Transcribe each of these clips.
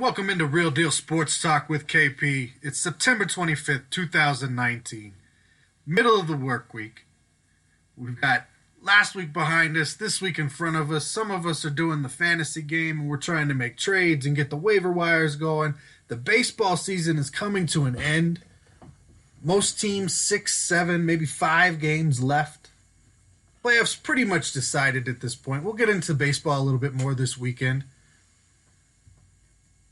Welcome into Real Deal Sports Talk with KP. It's September 25th, 2019. Middle of the work week. We've got last week behind us, this week in front of us. Some of us are doing the fantasy game and we're trying to make trades and get the waiver wires going. The baseball season is coming to an end. Most teams, 6, 7, maybe 5 games left. Playoffs pretty much decided at this point. We'll get into baseball a little bit more this weekend.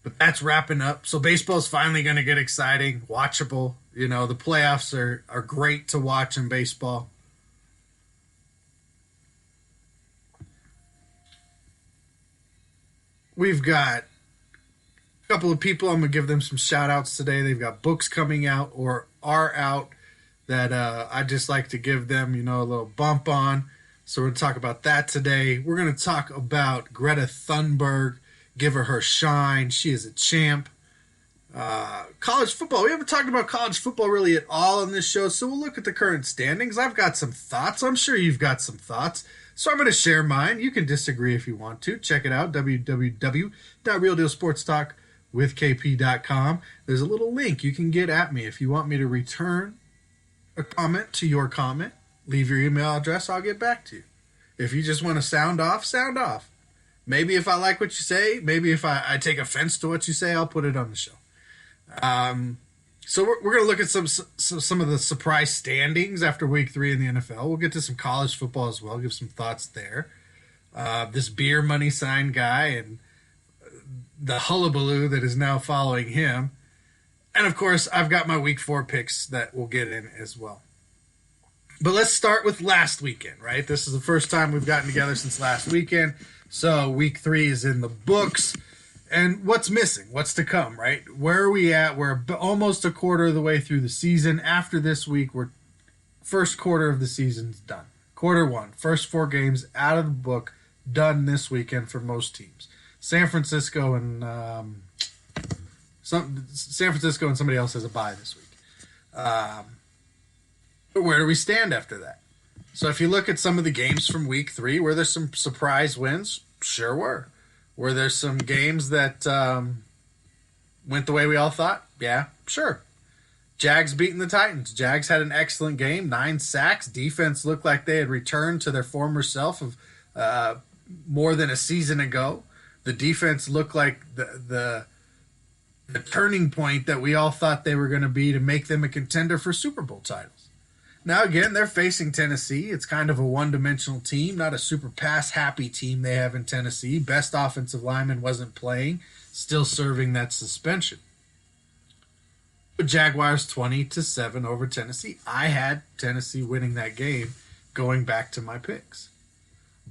But that's wrapping up. So baseball's finally going to get exciting, watchable. You know, the playoffs are great to watch in baseball. We've got a couple of people. I'm going to give them some shout outs today. They've got books coming out or are out that I just like to give them, a little bump on. So we're going to talk about that today. We're going to talk about Greta Thunberg. Give her shine. She is a champ. College football. We haven't talked about college football really at all on this show, so we'll look at the current standings. I've got some thoughts. I'm sure you've got some thoughts. So I'm going to share mine. You can disagree if you want to. Check it out, www.realdealsportstalkwithkp.com. There's a little link you can get at me if you want me to return a comment to your comment. Leave your email address. I'll get back to you. If you just want to sound off, sound off. Maybe if I like what you say, maybe if I take offense to what you say, I'll put it on the show. So we're going to look at some of the surprise standings after week 3 in the NFL. We'll get to some college football as well, give some thoughts there. This beer money sign guy and the hullabaloo that is now following him. And, of course, I've got my week 4 picks that we'll get in as well. But let's start with last weekend, right? This is the first time we've gotten together since last weekend. So week 3 is in the books. And what's missing? What's to come, right? Where are we at? We're almost a quarter of the way through the season. After this week, first quarter of the season's done. Quarter 1, first 4 games out of the book, done this weekend for most teams. San Francisco and somebody else has a bye this week. But where do we stand after that? So if you look at some of the games from week 3, were there some surprise wins? Sure were. Were there some games that went the way we all thought? Yeah, sure. Jags beating the Titans. Jags had an excellent game, 9 sacks. Defense looked like they had returned to their former self of more than a season ago. The defense looked like the turning point that we all thought they were going to be to make them a contender for Super Bowl titles. Now, again, they're facing Tennessee. It's kind of a one-dimensional team, not a super pass-happy team they have in Tennessee. Best offensive lineman wasn't playing, still serving that suspension. But Jaguars 20-7 over Tennessee. I had Tennessee winning that game going back to my picks.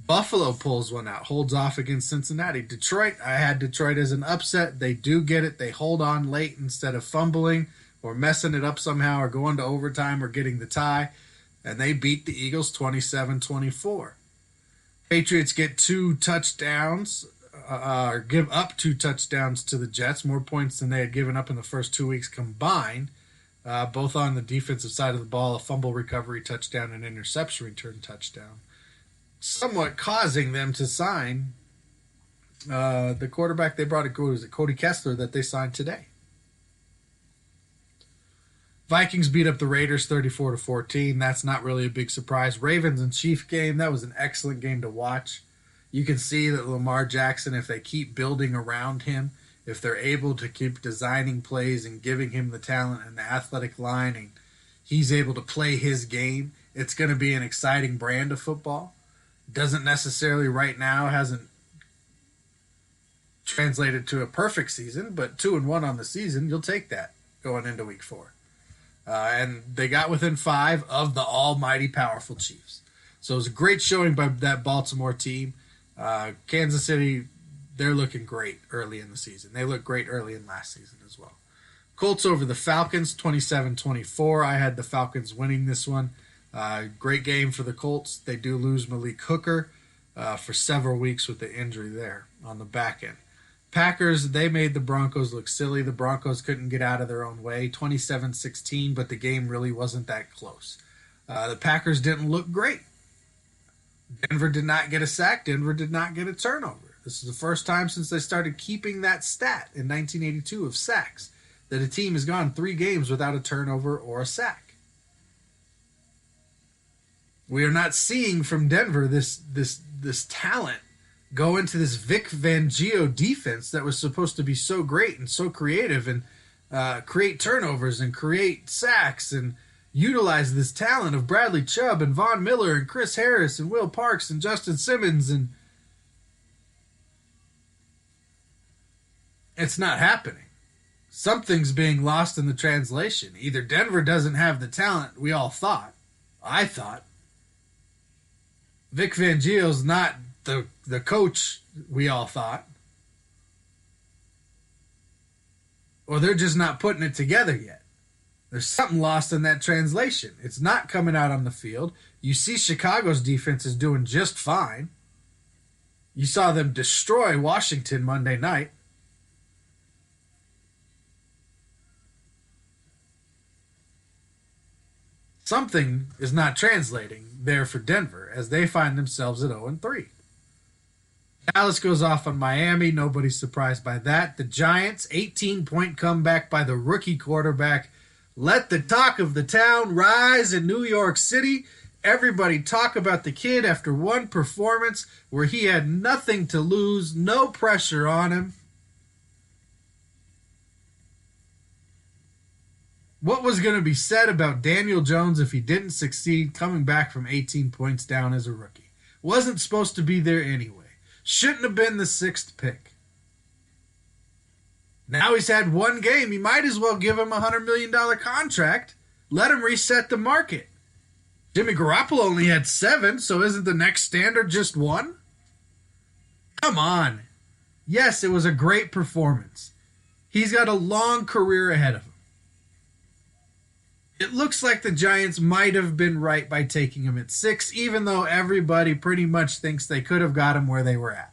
Buffalo pulls one out, holds off against Cincinnati. Detroit, I had Detroit as an upset. They do get it. They hold on late instead of fumbling or messing it up somehow or going to overtime or getting the tie. And they beat the Eagles 27-24. Patriots get 2 touchdowns, or give up 2 touchdowns to the Jets, more points than they had given up in the first 2 weeks combined, both on the defensive side of the ball, a fumble recovery touchdown and interception return touchdown, somewhat causing them to sign the quarterback they brought, Cody Kessler, that they signed today. Vikings beat up the Raiders 34-14. That's not really a big surprise. Ravens and Chiefs game, that was an excellent game to watch. You can see that Lamar Jackson, if they keep building around him, if they're able to keep designing plays and giving him the talent and the athletic line, and he's able to play his game, it's going to be an exciting brand of football. Doesn't necessarily right now, hasn't translated to a perfect season, but 2-1 on the season, you'll take that going into week 4. And they got within 5 of the almighty powerful Chiefs. So it was a great showing by that Baltimore team. Kansas City, they're looking great early in the season. They looked great early in last season as well. Colts over the Falcons, 27-24. I had the Falcons winning this one. Great game for the Colts. They do lose Malik Hooker for several weeks with the injury there on the back end. Packers, they made the Broncos look silly. The Broncos couldn't get out of their own way, 27-16, but the game really wasn't that close. The Packers didn't look great. Denver did not get a sack. Denver did not get a turnover. This is the first time since they started keeping that stat in 1982 of sacks that a team has gone 3 games without a turnover or a sack. We are not seeing from Denver this talent go into this Vic Fangio defense that was supposed to be so great and so creative and create turnovers and create sacks and utilize this talent of Bradley Chubb and Von Miller and Chris Harris and Will Parks and Justin Simmons, and it's not happening. Something's being lost in the translation. Either Denver doesn't have the talent we all thought. I thought. Vic Fangio's not the coach we all thought. Or they're just not putting it together yet. There's something lost in that translation. It's not coming out on the field. You see Chicago's defense is doing just fine. You saw them destroy Washington Monday night. Something is not translating there for Denver as they find themselves at 0-3. Dallas goes off on Miami. Nobody's surprised by that. The Giants, 18-point comeback by the rookie quarterback. Let the talk of the town rise in New York City. Everybody talk about the kid after one performance where he had nothing to lose, no pressure on him. What was going to be said about Daniel Jones if he didn't succeed coming back from 18 points down as a rookie? Wasn't supposed to be there anyway. Shouldn't have been the 6th pick. Now he's had one game. You might as well give him a $100 million contract. Let him reset the market. Jimmy Garoppolo only had 7, so isn't the next standard just 1? Come on. Yes, it was a great performance. He's got a long career ahead of him. It looks like the Giants might have been right by taking him at 6, even though everybody pretty much thinks they could have got him where they were at.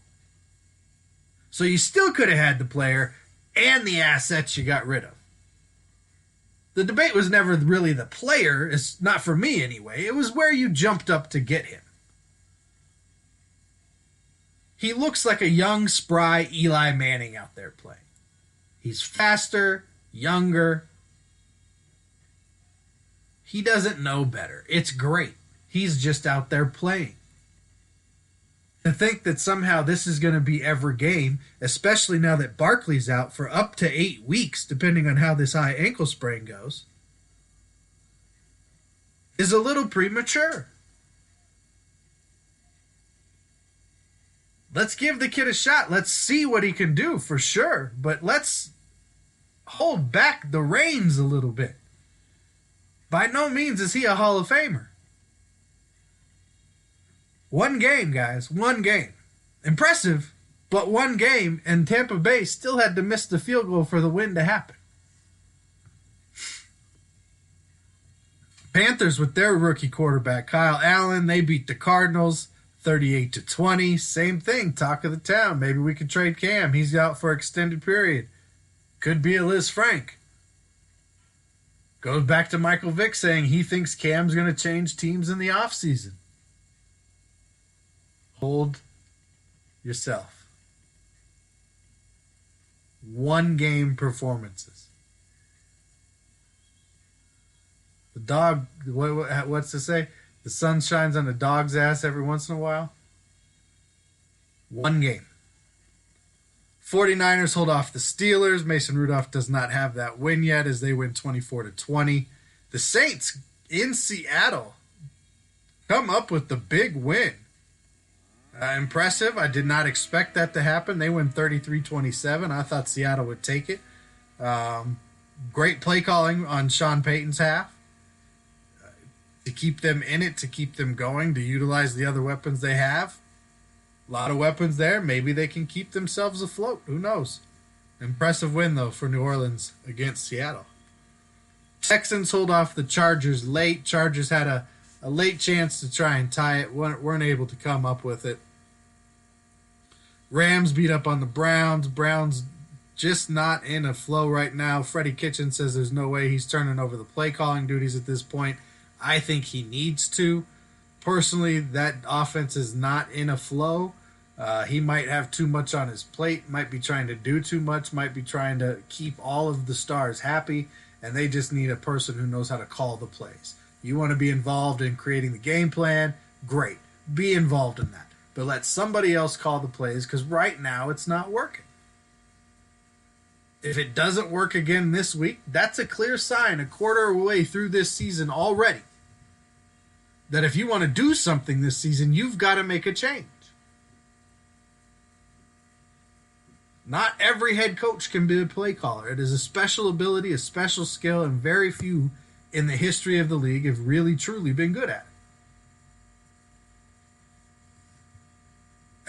So you still could have had the player and the assets you got rid of. The debate was never really the player, it's not for me anyway. It was where you jumped up to get him. He looks like a young, spry Eli Manning out there playing. He's faster, younger. He doesn't know better. It's great. He's just out there playing. To think that somehow this is going to be every game, especially now that Barkley's out for up to 8 weeks, depending on how this high ankle sprain goes, is a little premature. Let's give the kid a shot. Let's see what he can do for sure, but let's hold back the reins a little bit. By no means is he a Hall of Famer. One game, guys. One game. Impressive, but one game, and Tampa Bay still had to miss the field goal for the win to happen. Panthers with their rookie quarterback, Kyle Allen, they beat the Cardinals 38-20. Same thing, talk of the town. Maybe we could trade Cam. He's out for extended period. Could be a Liz Frank. Goes back to Michael Vick saying he thinks Cam's going to change teams in the offseason. Hold yourself. One game performances. The dog, what's to say? The sun shines on the dog's ass every once in a while. One game. 49ers hold off the Steelers. Mason Rudolph does not have that win yet as they win 24-20. The Saints in Seattle come up with the big win. Impressive. I did not expect that to happen. They win 33-27. I thought Seattle would take it. Great play calling on Sean Payton's half to keep them in it, to keep them going, to utilize the other weapons they have. A lot of weapons there. Maybe they can keep themselves afloat. Who knows? Impressive win, though, for New Orleans against Seattle. Texans hold off the Chargers late. Chargers had a late chance to try and tie it. Weren't able to come up with it. Rams beat up on the Browns. Browns just not in a flow right now. Freddie Kitchens says there's no way he's turning over the play calling duties at this point. I think he needs to. Personally, that offense is not in a flow. He might have too much on his plate, might be trying to do too much, might be trying to keep all of the stars happy, and they just need a person who knows how to call the plays. You want to be involved in creating the game plan? Great. Be involved in that. But let somebody else call the plays, because right now it's not working. If it doesn't work again this week, that's a clear sign, a quarter way through this season already, that if you want to do something this season, you've got to make a change. Not every head coach can be a play caller. It is a special ability, a special skill, and very few in the history of the league have really, truly been good at it.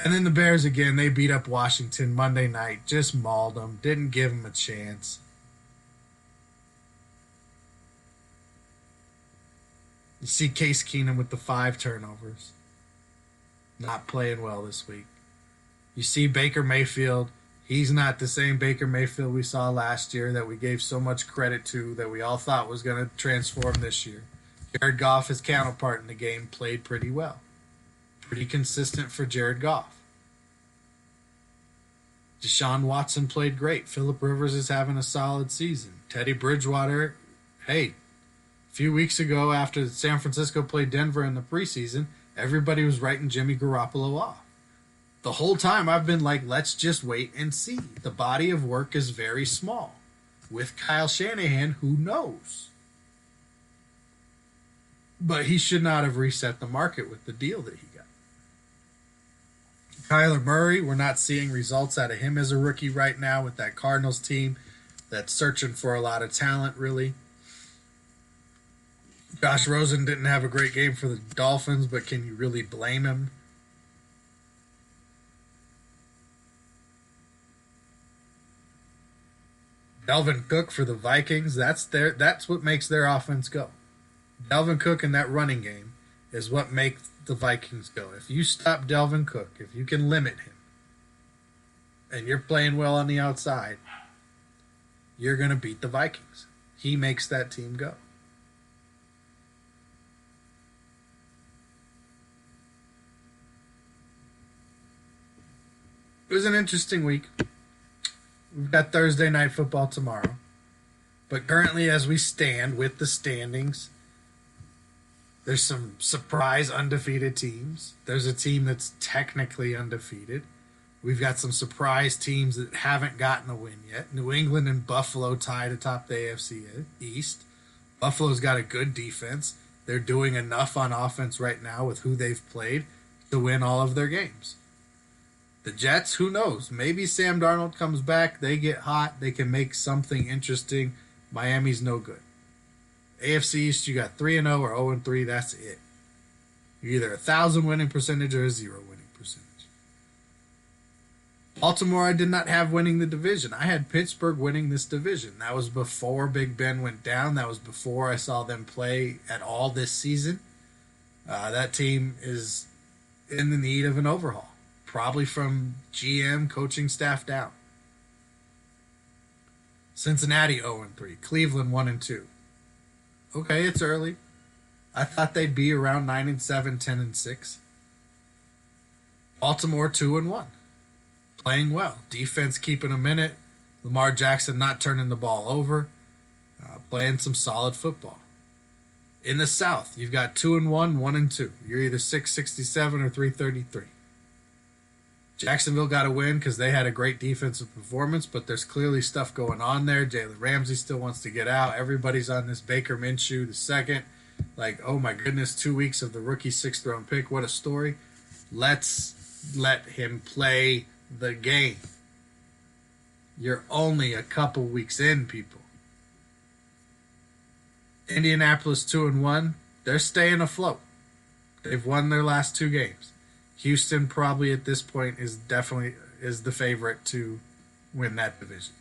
And then the Bears again, they beat up Washington Monday night, just mauled them, didn't give them a chance. You see Case Keenum with the 5 turnovers. Not playing well this week. You see Baker Mayfield. He's not the same Baker Mayfield we saw last year that we gave so much credit to, that we all thought was going to transform this year. Jared Goff, his counterpart in the game, played pretty well. Pretty consistent for Jared Goff. Deshaun Watson played great. Phillip Rivers is having a solid season. Teddy Bridgewater, hey, a few weeks ago after San Francisco played Denver in the preseason, everybody was writing Jimmy Garoppolo off. The whole time I've been like, let's just wait and see. The body of work is very small. With Kyle Shanahan, who knows? But he should not have reset the market with the deal that he got. Kyler Murray, we're not seeing results out of him as a rookie right now with that Cardinals team that's searching for a lot of talent, really. Josh Rosen didn't have a great game for the Dolphins, but can you really blame him? Dalvin Cook for the Vikings, that's what makes their offense go. Dalvin Cook in that running game is what makes the Vikings go. If you stop Dalvin Cook, if you can limit him, and you're playing well on the outside, you're going to beat the Vikings. He makes that team go. It was an interesting week. We've got Thursday night football tomorrow. But currently, as we stand with the standings, there's some surprise undefeated teams. There's a team that's technically undefeated. We've got some surprise teams that haven't gotten a win yet. New England and Buffalo tied atop the AFC East. Buffalo's got a good defense. They're doing enough on offense right now with who they've played to win all of their games. The Jets, who knows? Maybe Sam Darnold comes back. They get hot. They can make something interesting. Miami's no good. AFC East, you got 3-0 or 0-3. That's it. You're either 1,000 winning percentage or a 0 winning percentage. Baltimore, I did not have winning the division. I had Pittsburgh winning this division. That was before Big Ben went down. That was before I saw them play at all this season. That team is in the need of an overhaul. Probably from GM, coaching staff down. Cincinnati 0-3. Cleveland 1-2. Okay, it's early. I thought they'd be around 9-7, 10-6. Baltimore 2-1. Playing well. Defense keeping them in it. Lamar Jackson not turning the ball over. Playing some solid football. In the South, you've got 2-1, 1-2. You're either 667 or 333. Jacksonville got a win because they had a great defensive performance, but there's clearly stuff going on there. Jalen Ramsey still wants to get out. Everybody's on this Baker Minshew, the second. Like, oh my goodness, 2 weeks of the rookie 6th round pick. What a story. Let's let him play the game. You're only a couple weeks in, people. Indianapolis 2-1. They're staying afloat. They've won their last 2 games. Houston probably at this point is the favorite to win that division.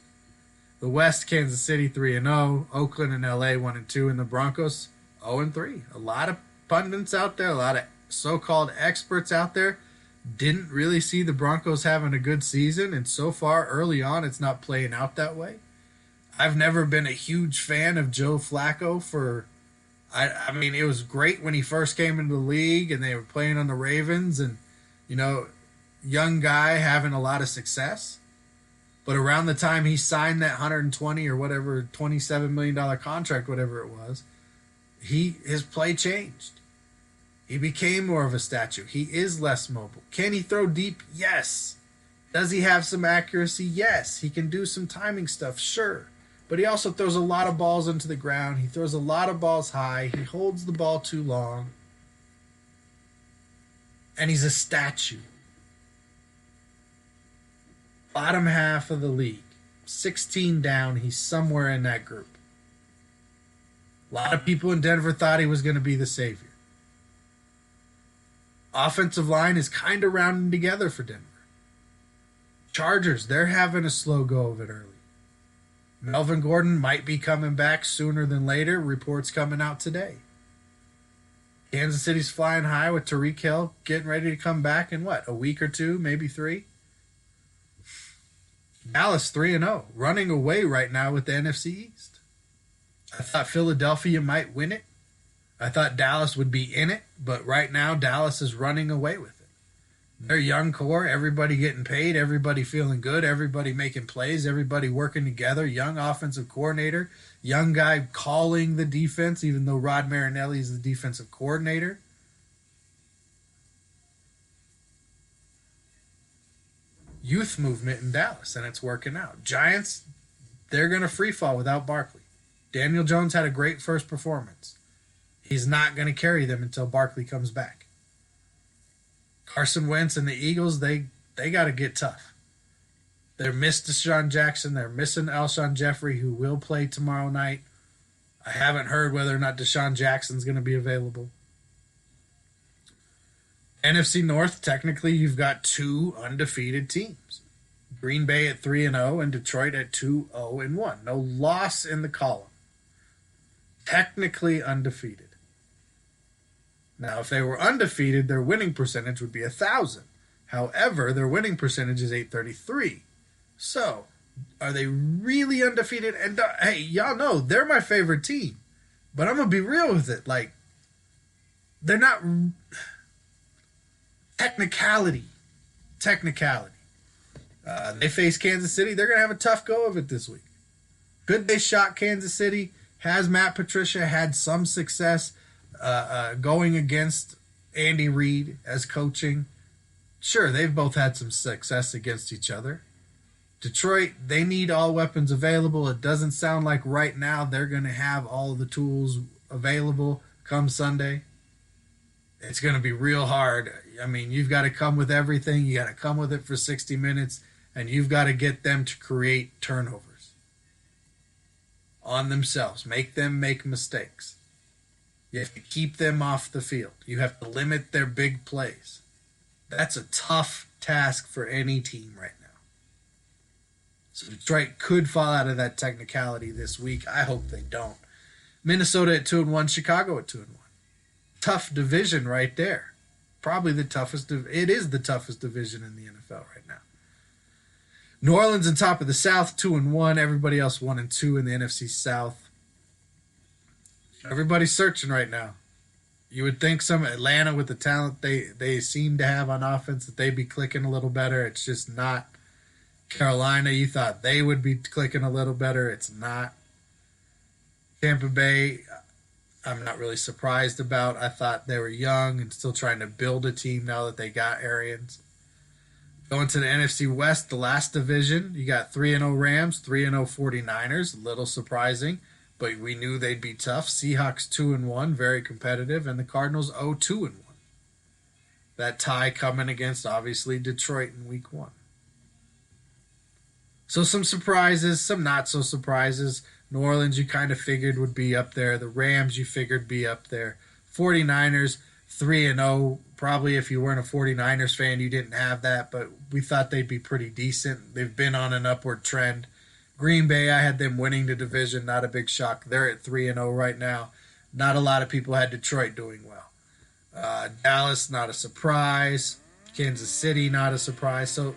The West, Kansas City 3-0, Oakland and LA 1-2, and the Broncos 0-3. A lot of pundits out there, a lot of so-called experts out there didn't really see the Broncos having a good season, and so far early on it's not playing out that way. I've never been a huge fan of Joe Flacco I mean, it was great when he first came into the league and they were playing on the Ravens, and you know, young guy having a lot of success. But around the time he signed that 120 or whatever, $27 million contract, whatever it was, his play changed. He became more of a statue. He is less mobile. Can he throw deep? Yes. Does he have some accuracy? Yes. He can do some timing stuff, sure. But he also throws a lot of balls into the ground. He throws a lot of balls high. He holds the ball too long. And he's a statue. Bottom half of the league. 16 down. He's somewhere in that group. A lot of people in Denver thought he was going to be the savior. Offensive line is kind of rounding together for Denver. Chargers, they're having a slow go of it early. Melvin Gordon might be coming back sooner than later. Reports coming out today. Kansas City's flying high with Tyreek Hill getting ready to come back in what, a week or two, maybe 3? Dallas 3-0, running away right now with the NFC East. I thought Philadelphia might win it. I thought Dallas would be in it, but right now Dallas is running away with it. Their young core, everybody getting paid, everybody feeling good, everybody making plays, everybody working together, young offensive coordinator, young guy calling the defense, even though Rod Marinelli is the defensive coordinator. Youth movement in Dallas, and it's working out. Giants, they're going to free fall without Barkley. Daniel Jones had a great first performance. He's not going to carry them until Barkley comes back. Carson Wentz and the Eagles, they got to get tough. They're missed Deshaun Jackson. They're missing Alshon Jeffrey, who will play tomorrow night. I haven't heard whether or not Deshaun Jackson's going to be available. NFC North, technically, you've got 2 undefeated teams. Green Bay at 3-0 and Detroit at 2-0-1. No loss in the column. Technically undefeated. Now, if they were undefeated, their winning percentage would be 1,000. However, their winning percentage is 833. So, are they really undefeated? And hey, y'all know they're my favorite team. But I'm going to be real with it. Like, they're not... Technicality. They face Kansas City. They're going to have a tough go of it this week. Could they shock Kansas City? Has Matt Patricia had some success going against Andy Reid as coaching? Sure, they've both had some success against each other. Detroit, they need all weapons available. It doesn't sound like right now they're going to have all the tools available come Sunday. It's going to be real hard. I mean, you've got to come with everything. You got to come with it for 60 minutes, and you've got to get them to create turnovers on themselves. Make them make mistakes. You have to keep them off the field. You have to limit their big plays. That's a tough task for any team right now. So Detroit could fall out of that technicality this week. I hope they don't. Minnesota at 2-1, Chicago at 2-1. Tough division right there. Probably the toughest. It is the toughest division in the NFL right now. New Orleans on top of the South, 2-1. Everybody else 1-2 in the NFC South. Everybody's searching right now. You would think some Atlanta with the talent they seem to have on offense that they'd be clicking a little better. It's just not. Carolina, you thought they would be clicking a little better. It's not. Tampa Bay, I'm not really surprised about. I thought they were young and still trying to build a team now that they got Arians. Going to the NFC West, the last division, you got 3-0 Rams, 3-0 49ers. A little surprising, but we knew they'd be tough. Seahawks 2-1, very competitive, and the Cardinals 0-2-1. That tie coming against, obviously, Detroit in week 1. So some surprises, some not so surprises. New Orleans you kind of figured would be up there. The Rams you figured be up there. 49ers 3-0. Probably if you weren't a 49ers fan, you didn't have that, but we thought they'd be pretty decent. They've been on an upward trend. Green Bay, I had them winning the division. Not a big shock. They're at 3-0 right now. Not a lot of people had Detroit doing well. Dallas, not a surprise. Kansas City, not a surprise. So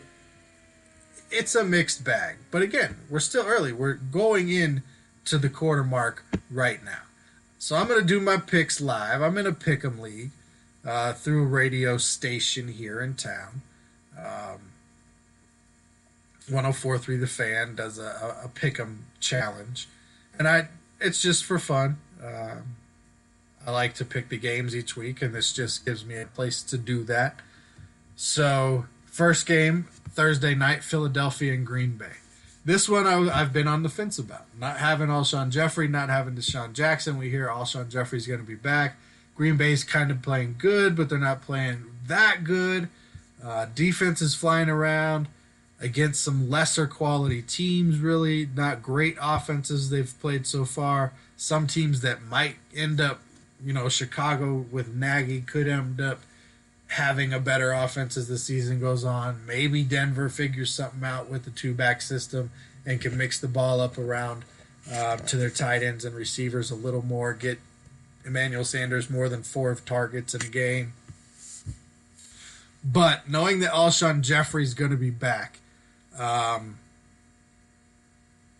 it's a mixed bag. But again, we're still early. We're going in to the quarter mark right now. So I'm going to do my picks live. I'm in a pick'em league through a radio station here in town. 1043 The Fan does a pick 'em challenge, and it's just for fun. I like to pick the games each week, and this just gives me a place to do that. So, first game, Thursday night, Philadelphia and Green Bay. This one I've been on the fence about. Not having Alshon Jeffrey, not having Deshaun Jackson. We hear Alshon Jeffrey's going to be back. Green Bay's kind of playing good, but they're not playing that good. Defense is flying around against some lesser quality teams, really. Not great offenses they've played so far. Some teams that might end up, Chicago with Nagy could end up having a better offense as the season goes on. Maybe Denver figures something out with the two-back system and can mix the ball up around to their tight ends and receivers a little more, get Emmanuel Sanders more than 4 targets in a game. But knowing that Alshon Jeffrey's going to be back, I'm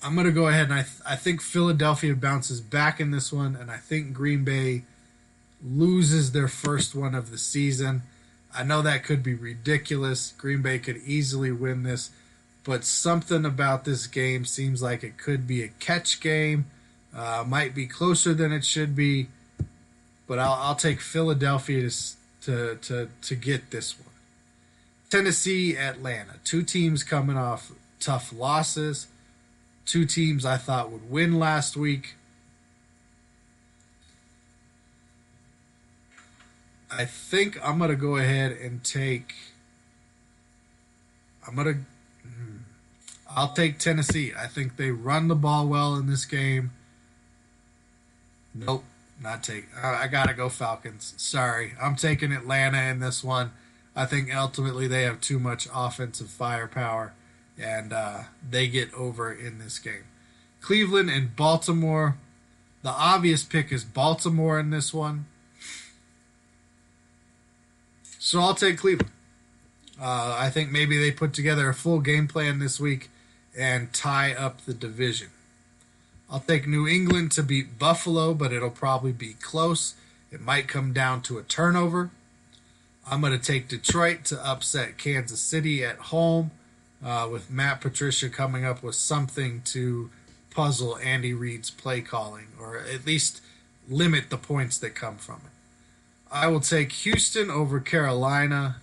going to go ahead and I think Philadelphia bounces back in this one, and I think Green Bay loses their first one of the season. I know that could be ridiculous. Green Bay could easily win this, but something about this game seems like it could be a catch game. Might be closer than it should be, but I'll take Philadelphia to get this one. Tennessee, Atlanta. 2 teams coming off tough losses. 2 teams I thought would win last week. I think I'm going to go ahead and take... I'll take Tennessee. I think they run the ball well in this game. Nope, not take. I got to go Falcons. Sorry. I'm taking Atlanta in this one. I think ultimately they have too much offensive firepower, and they get over in this game. Cleveland and Baltimore. The obvious pick is Baltimore in this one. So I'll take Cleveland. I think maybe they put together a full game plan this week and tie up the division. I'll take New England to beat Buffalo, but it'll probably be close. It might come down to a turnover. I'm going to take Detroit to upset Kansas City at home, with Matt Patricia coming up with something to puzzle Andy Reid's play calling, or at least limit the points that come from it. I will take Houston over Carolina.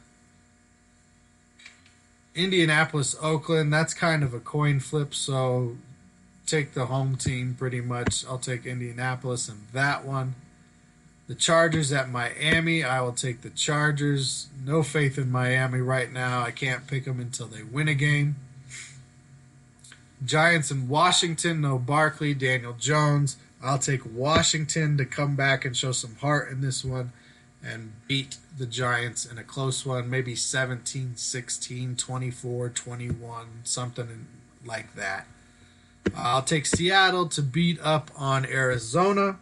Indianapolis, Oakland, that's kind of a coin flip, so take the home team pretty much. I'll take Indianapolis in that one. The Chargers at Miami, I will take the Chargers. No faith in Miami right now. I can't pick them until they win a game. Giants in Washington, no Barkley, Daniel Jones. I'll take Washington to come back and show some heart in this one and beat the Giants in a close one, maybe 17-16, 24-21, something like that. I'll take Seattle to beat up on Arizona.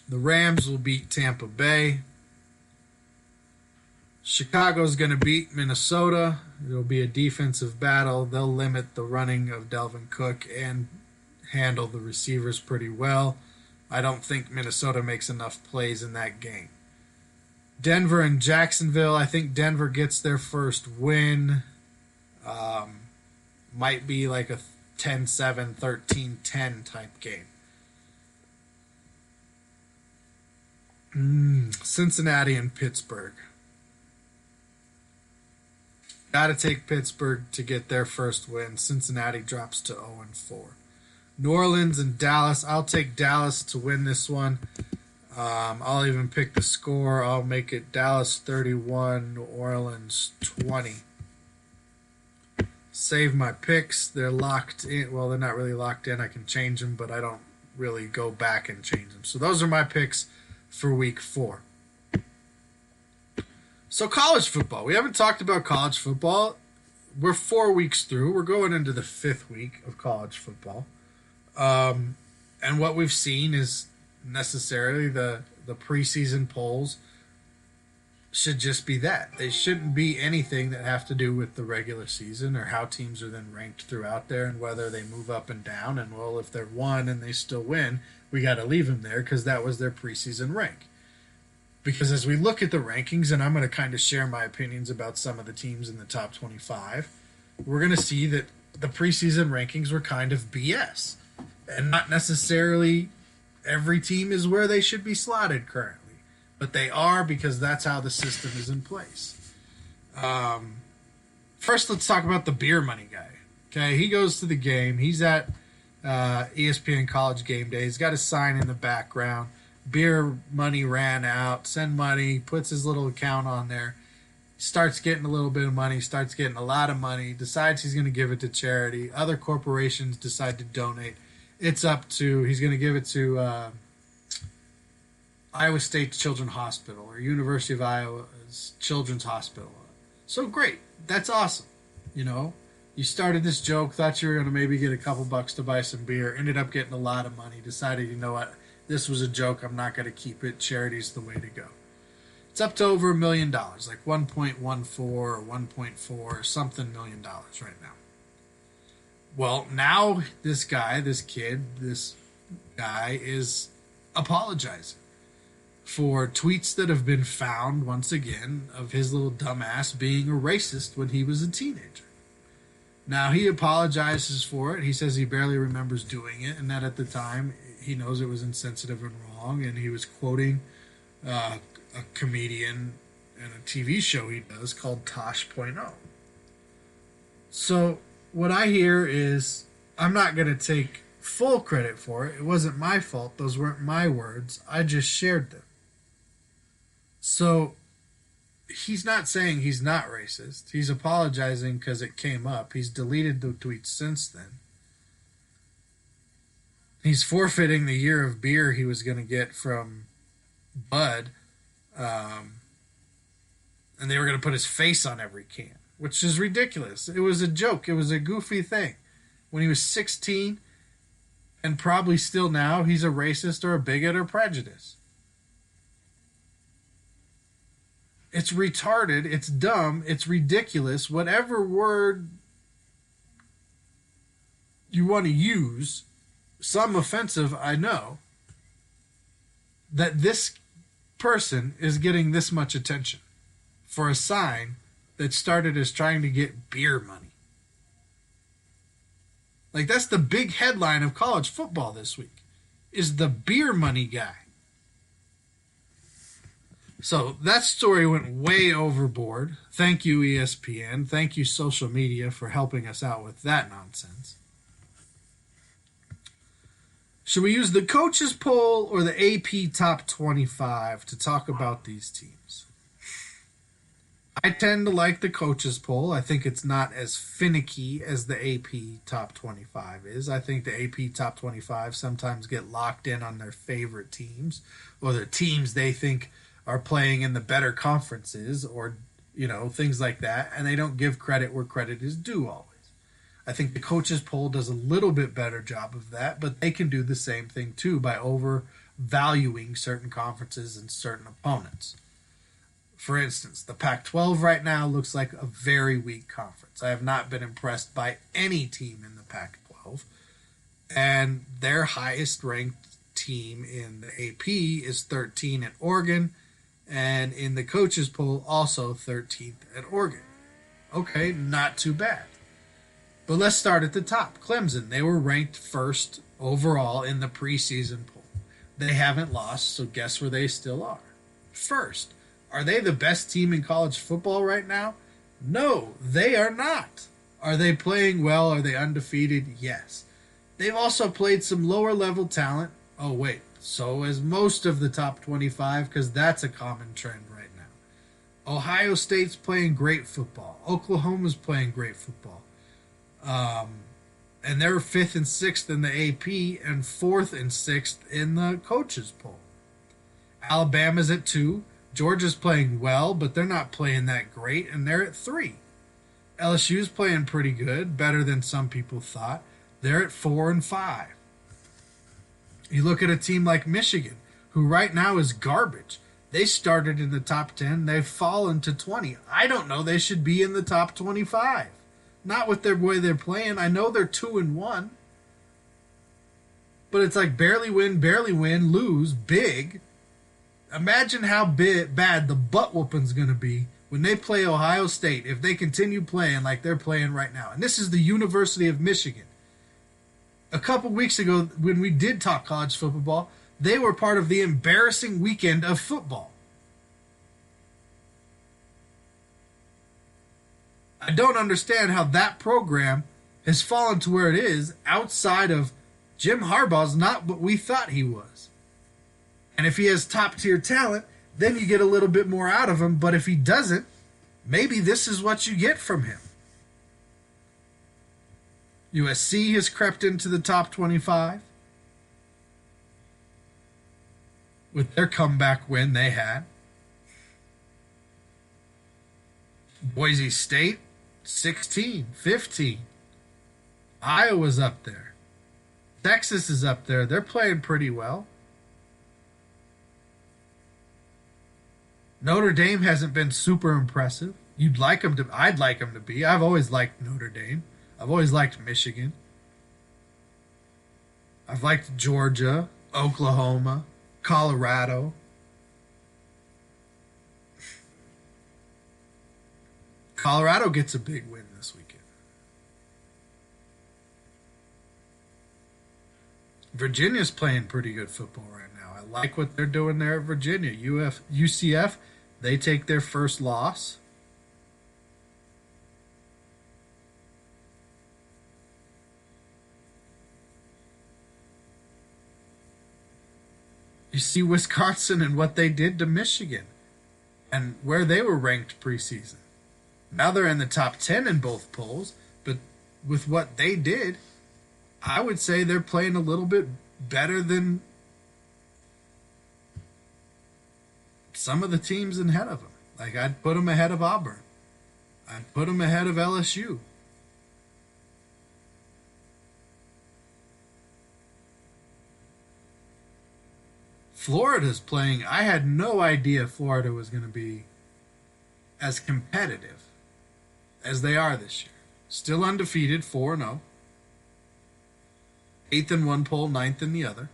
The Rams will beat Tampa Bay. Chicago's going to beat Minnesota. It'll be a defensive battle. They'll limit the running of Dalvin Cook and handle the receivers pretty well. I don't think Minnesota makes enough plays in that game. Denver and Jacksonville, I think Denver gets their first win. Might be like a 10-7, 13-10 type game. Cincinnati and Pittsburgh. Got to take Pittsburgh to get their first win. Cincinnati drops to 0-4. New Orleans and Dallas. I'll take Dallas to win this one. I'll even pick the score. I'll make it Dallas 31, New Orleans 20. Save my picks. They're locked in. Well, they're not really locked in. I can change them, but I don't really go back and change them. So those are my picks for week 4. So college football. We haven't talked about college football. We're 4 weeks through. We're going into the 5th week of college football. And what we've seen is necessarily the preseason polls should just be that. They shouldn't be anything that have to do with the regular season or how teams are then ranked throughout there and whether they move up and down. And, well, if they're 1 and they still win, we got to leave them there because that was their preseason rank. Because as we look at the rankings, and I'm going to kind of share my opinions about some of the teams in the top 25, we're going to see that the preseason rankings were kind of BS. And not necessarily every team is where they should be slotted currently. But they are, because that's how the system is in place. First, let's talk about the beer money guy. Okay, he goes to the game. He's at ESPN College Game Day. He's got a sign in the background. Beer money ran out. Send money. Puts his little account on there. Starts getting a little bit of money. Starts getting a lot of money. Decides he's going to give it to charity. Other corporations decide to donate. It's up to, he's going to give it to Iowa State Children's Hospital or University of Iowa's Children's Hospital. So great. That's awesome. You know, you started this joke, thought you were going to maybe get a couple bucks to buy some beer, ended up getting a lot of money, decided, you know what, this was a joke, I'm not going to keep it, charity's the way to go. It's up to over $1 million, like 1.14 or 1.4 or something $1 million right now. Well, now this guy is apologizing for tweets that have been found, once again, of his little dumbass being a racist when he was a teenager. Now, he apologizes for it. He says he barely remembers doing it, and that at the time he knows it was insensitive and wrong, and he was quoting a comedian and a TV show he does called Tosh.0. So what I hear is, I'm not going to take full credit for it. It wasn't my fault. Those weren't my words. I just shared them. So he's not saying he's not racist. He's apologizing because it came up. He's deleted the tweets since then. He's forfeiting the year of beer he was going to get from Bud. And they were going to put his face on every can, which is ridiculous. It was a joke. It was a goofy thing. When he was 16, and probably still now, he's a racist or a bigot or prejudiced. It's retarded, it's dumb, it's ridiculous, whatever word you want to use, some offensive, I know, that this person is getting this much attention for a sign that started as trying to get beer money. Like, that's the big headline of college football this week, is the beer money guy. So that story went way overboard. Thank you, ESPN. Thank you, social media, for helping us out with that nonsense. Should we use the coaches poll or the AP top 25 to talk about these teams? I tend to like the coaches poll. I think it's not as finicky as the AP top 25 is. I think the AP top 25 sometimes get locked in on their favorite teams or the teams they think are playing in the better conferences or, you know, things like that, and they don't give credit where credit is due always. I think the coaches poll does a little bit better job of that, but they can do the same thing too by overvaluing certain conferences and certain opponents. For instance, the Pac-12 right now looks like a very weak conference. I have not been impressed by any team in the Pac-12, and their highest ranked team in the AP is 13 at Oregon, and in the coaches poll, also 13th at Oregon. Okay, not too bad. But let's start at the top. Clemson, they were ranked first overall in the preseason poll. They haven't lost, so guess where they still are? First. Are they the best team in college football right now? No, they are not. Are they playing well? Are they undefeated? Yes. They've also played some lower level talent. Oh, wait. So is most of the top 25, because that's a common trend right now. Ohio State's playing great football. Oklahoma's playing great football. And they're 5th and 6th in the AP and 4th and 6th in the coaches poll. Alabama's at 2. Georgia's playing well, but they're not playing that great, and they're at 3. LSU's playing pretty good, better than some people thought. They're at 4 and 5. You look at a team like Michigan, who right now is garbage. They started in the top 10. They've fallen to 20. I don't know. They should be in the top 25. Not with their way they're playing. I know they're 2-1. But it's like barely win, lose, big. Imagine how bad the butt whooping's going to be when they play Ohio State if they continue playing like they're playing right now. And this is the University of Michigan. A couple weeks ago, when we did talk college football, they were part of the embarrassing weekend of football. I don't understand how that program has fallen to where it is outside of Jim Harbaugh's not what we thought he was. And if he has top tier talent, then you get a little bit more out of him. But if he doesn't, maybe this is what you get from him. USC has crept into the top 25 with their comeback win they had. Boise State, 16, 15. Iowa's up there. Texas is up there. They're playing pretty well. Notre Dame hasn't been super impressive. You'd like them to. I'd like them to be. I've always liked Notre Dame. I've always liked Michigan. I've liked Georgia, Oklahoma, Colorado. Colorado gets a big win this weekend. Virginia's playing pretty good football right now. I like what they're doing there at Virginia. UCF, they take their first loss. You see Wisconsin and what they did to Michigan and where they were ranked preseason. Now they're in the top 10 in both polls, but with what they did, I would say they're playing a little bit better than some of the teams ahead of them. Like, I'd put them ahead of Auburn. I'd put them ahead of LSU. Florida's playing. I had no idea Florida was going to be as competitive as they are this year. Still undefeated, 4-0. 8th in one poll, 9th in the other.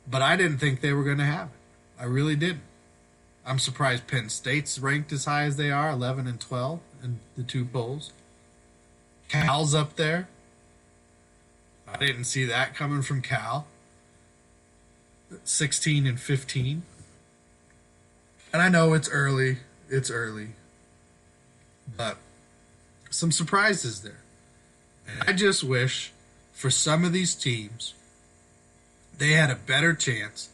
But I didn't think they were going to have it. I really didn't. I'm surprised Penn State's ranked as high as they are, 11 and 12 in the two polls. Cal's up there. I didn't see that coming from Cal. 16 and 15. And I know it's early. But some surprises there. And I just wish for some of these teams they had a better chance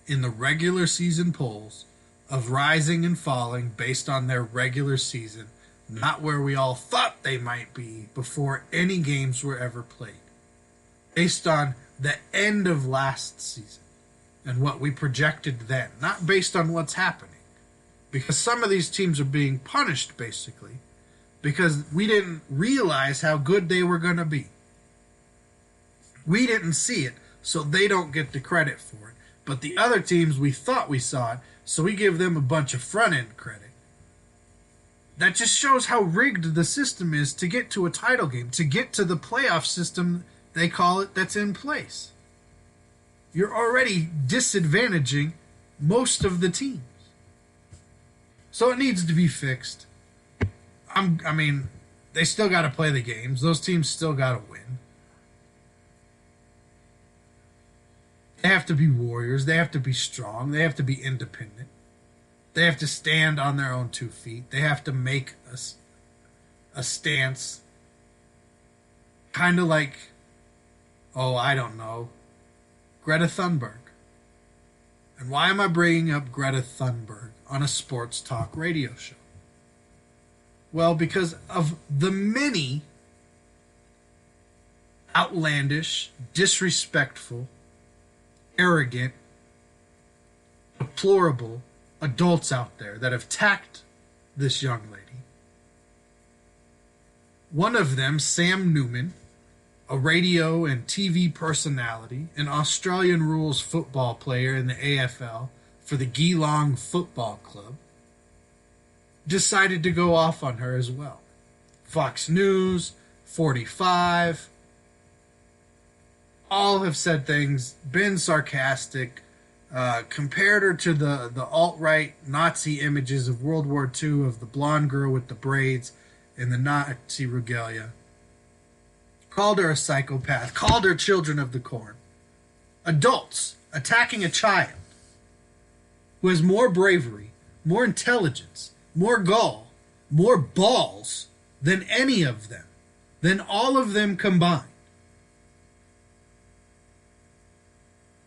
in the regular season polls of rising and falling based on their regular season, not where we all thought they might be before any games were ever played. Based on the end of last season and what we projected then, not based on what's happening. Because some of these teams are being punished, basically, because we didn't realize how good they were going to be. We didn't see it, so they don't get the credit for it. But the other teams, we thought we saw it, so we give them a bunch of front-end credit. That just shows how rigged the system is to get to a title game, to get to the playoff system, they call it, that's in place. You're already disadvantaging most of the teams. So it needs to be fixed. I mean, they still got to play the games. Those teams still got to win. They have to be warriors. They have to be strong. They have to be independent. They have to stand on their own 2 feet. They have to make a stance. Kind of like, I don't know, Greta Thunberg. And why am I bringing up Greta Thunberg on a sports talk radio show? Well, because of the many outlandish, disrespectful, arrogant, deplorable adults out there that have attacked this young lady. One of them, Sam Newman, a radio and TV personality, an Australian rules football player in the AFL for the Geelong Football Club, decided to go off on her as well. Fox News, 45, all have said things, been sarcastic, compared her to the alt-right Nazi images of World War II of the blonde girl with the braids and the Nazi regalia. Called her a psychopath, called her children of the corn. Adults attacking a child who has more bravery, more intelligence, more gall, more balls than any of them, than all of them combined.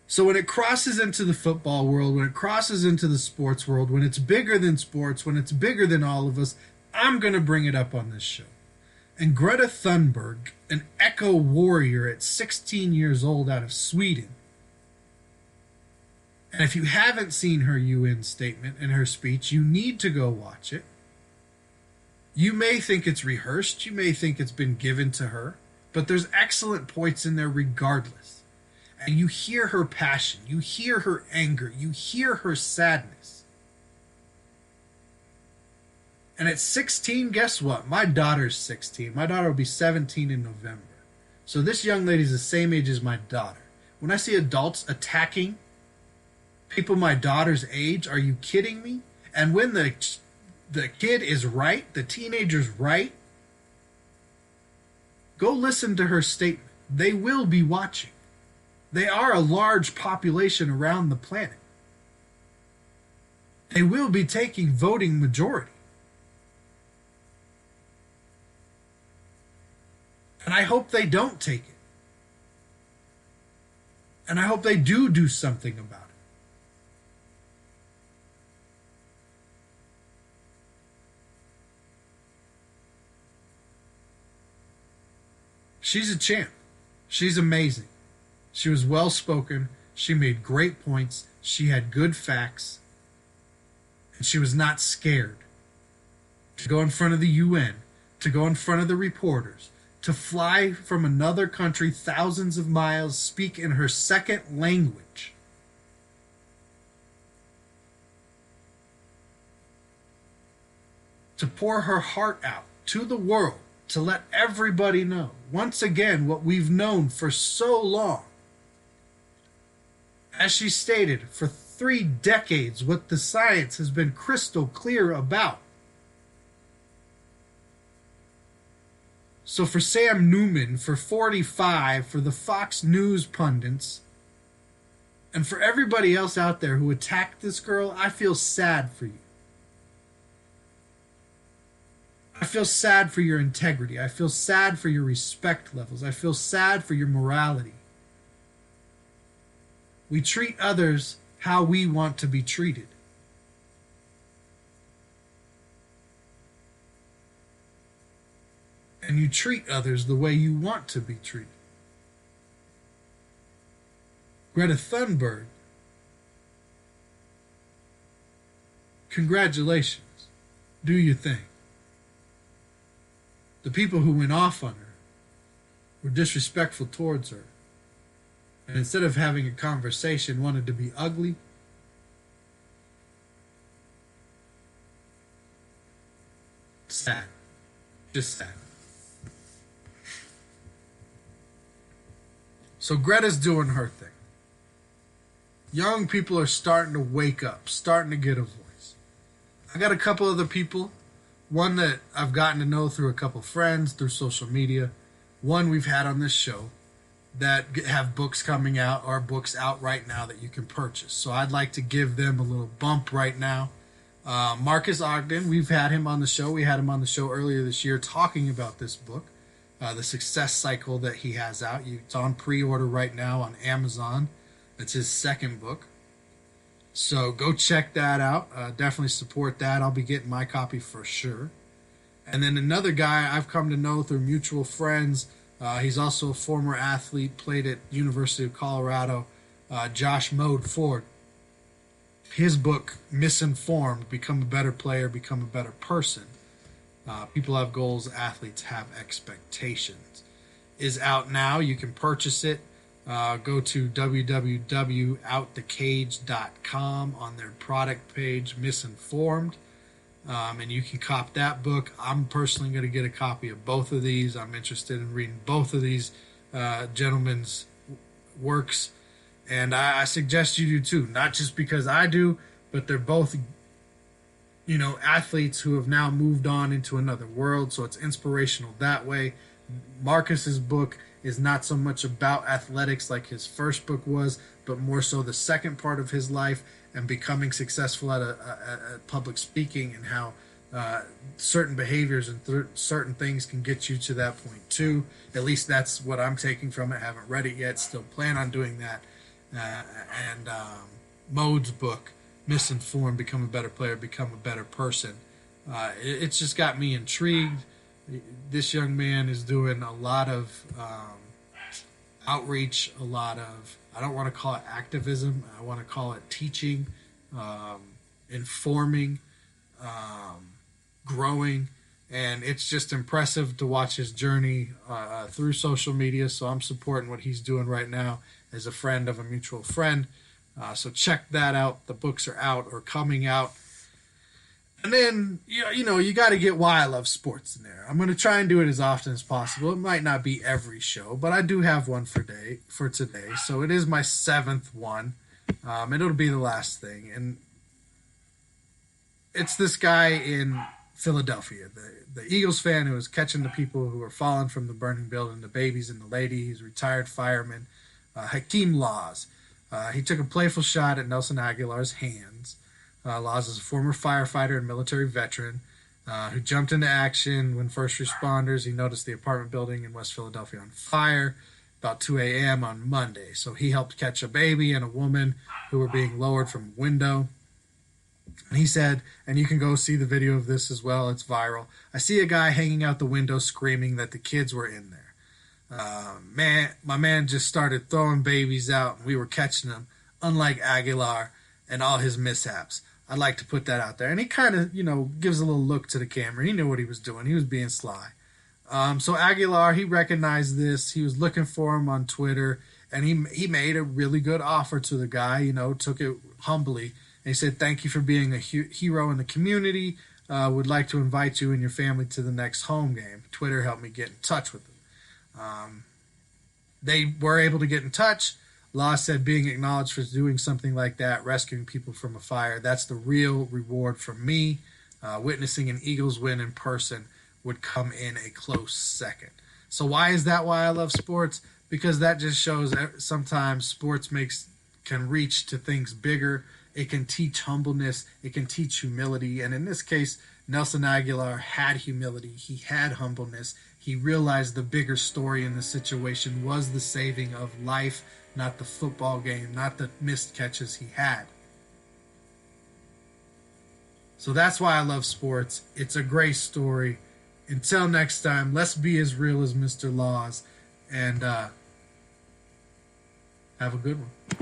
So when it crosses into the football world, when it crosses into the sports world, when it's bigger than sports, when it's bigger than all of us, I'm going to bring it up on this show. And Greta Thunberg, an eco warrior at 16 years old out of Sweden. And if you haven't seen her UN statement and her speech, you need to go watch it. You may think it's rehearsed, you may think it's been given to her, but there's excellent points in there regardless. And you hear her passion, you hear her anger, you hear her sadness. And at 16, guess what? My daughter's 16. My daughter will be 17 in November. So this young lady's the same age as my daughter. When I see adults attacking people my daughter's age, are you kidding me? And when the kid is right, the teenager's right, go listen to her statement. They will be watching. They are a large population around the planet. They will be taking voting majority. And I hope they don't take it. And I hope they do something about it. She's a champ. She's amazing. She was well spoken. She made great points. She had good facts. And she was not scared to go in front of the UN, to go in front of the reporters, to fly from another country thousands of miles, speak in her second language. To pour her heart out to the world, to let everybody know, once again, what we've known for so long. As she stated, for 3 decades, what the science has been crystal clear about. So for Sam Newman, for 45, for the Fox News pundits, and for everybody else out there who attacked this girl, I feel sad for you. I feel sad for your integrity. I feel sad for your respect levels. I feel sad for your morality. We treat others how we want to be treated. And you treat others the way you want to be treated. Greta Thunberg, congratulations. Do your thing. The people who went off on her were disrespectful towards her. And instead of having a conversation, wanted to be ugly. Sad. Just sad. So Greta's doing her thing. Young people are starting to wake up, starting to get a voice. I got a couple other people. One that I've gotten to know through a couple friends, through social media. One we've had on this show that have books coming out or books out right now that you can purchase. So I'd like to give them a little bump right now. Marcus Ogden, we've had him on the show. We had him on the show earlier this year talking about this book, The Success Cycle that he has out. It's on pre-order right now on Amazon. It's his second book. So go check that out. Definitely support that. I'll be getting my copy for sure. And then another guy I've come to know through mutual friends. He's also a former athlete, played at University of Colorado, Josh Mode Ford. His book, Misinformed, Become a Better Player, Become a Better Person. People have goals, athletes have expectations. Is out now. You can purchase it. Go to www.outthecage.com on their product page, Misinformed. And you can cop that book. I'm personally going to get a copy of both of these. I'm interested in reading both of these gentlemen's works. And I suggest you do too. Not just because I do, but they're both, athletes who have now moved on into another world. So it's inspirational that way. Marcus's book is not so much about athletics like his first book was, but more so the second part of his life and becoming successful at public speaking, and how certain behaviors and certain things can get you to that point too. At least that's what I'm taking from it. I haven't read it yet. Still plan on doing that. And Mode's book, Misinformed, Become a Better Player, Become a Better Person. It's just got me intrigued. This young man is doing a lot of outreach, a lot of, I don't want to call it activism, I want to call it teaching, informing, growing, and it's just impressive to watch his journey through social media. So I'm supporting what he's doing right now as a friend of a mutual friend. So check that out. The books are out or coming out. And then, you got to get why I love sports in there. I'm going to try and do it as often as possible. It might not be every show, but I do have one for today. So it is my 7th one. It'll be the last thing. And it's this guy in Philadelphia, the Eagles fan who was catching the people who were falling from the burning building, the babies and the lady. He's a retired fireman, Hakeem Laws. He took a playful shot at Nelson Aguilar's hands. Laws is a former firefighter and military veteran who jumped into action when first responders, he noticed the apartment building in West Philadelphia on fire about 2 a.m. on Monday. So he helped catch a baby and a woman who were being lowered from a window. And he said, and you can go see the video of this as well, it's viral, "I see a guy hanging out the window screaming that the kids were in there. My man just started throwing babies out and we were catching them, unlike Aguilar and all his mishaps. I'd like to put that out there." And he kind of, gives a little look to the camera. He knew what he was doing. He was being sly. So Aguilar, he recognized this. He was looking for him on Twitter, and he made a really good offer to the guy, took it humbly. And he said, "Thank you for being a hero in the community. Would like to invite you and your family to the next home game." Twitter helped me get in touch with him. They were able to get in touch. Law said being acknowledged for doing something like that, rescuing people from a fire, that's the real reward for me. Witnessing an Eagles win in person would come in a close second. So why is that why I love sports? Because that just shows that sometimes sports can reach to things bigger. It can teach humbleness. It can teach humility. And in this case, Nelson Aguilar had humility. He had humbleness. He realized the bigger story in the situation was the saving of life, not the football game, not the missed catches he had. So that's why I love sports. It's a great story. Until next time, let's be as real as Mr. Laws, and have a good one.